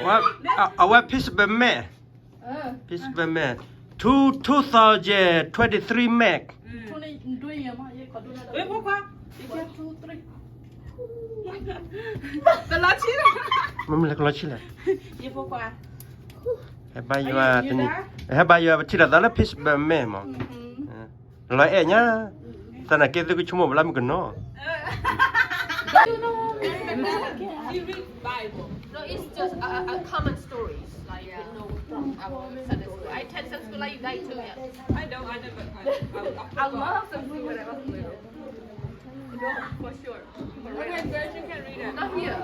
ว่าเอาว่าพิสเบแม่พิสเบแม่2023 Mac ช่วงนี้ด้วยเยอะมากเยอะขอดูหน่อย เอ้ยพวกว่า แต่ละชิ้น มันมันรถชิละ ยี่พวกว่า ให้บายว่าตนี่ให้บายว่าชิละตาละพิสเบแม่มั้งร้อยเอ็ดเนี่ยตอนนั้นเกิดก็ชั่วโมงละมันก็น้อ You read Bible No, it's just a common stories. Like, you know, our Sunday school. I attend Sunday school like you guys too, yeah. I don't I never I love Sunday school when I was little. for sure okay girls you can read it Not here.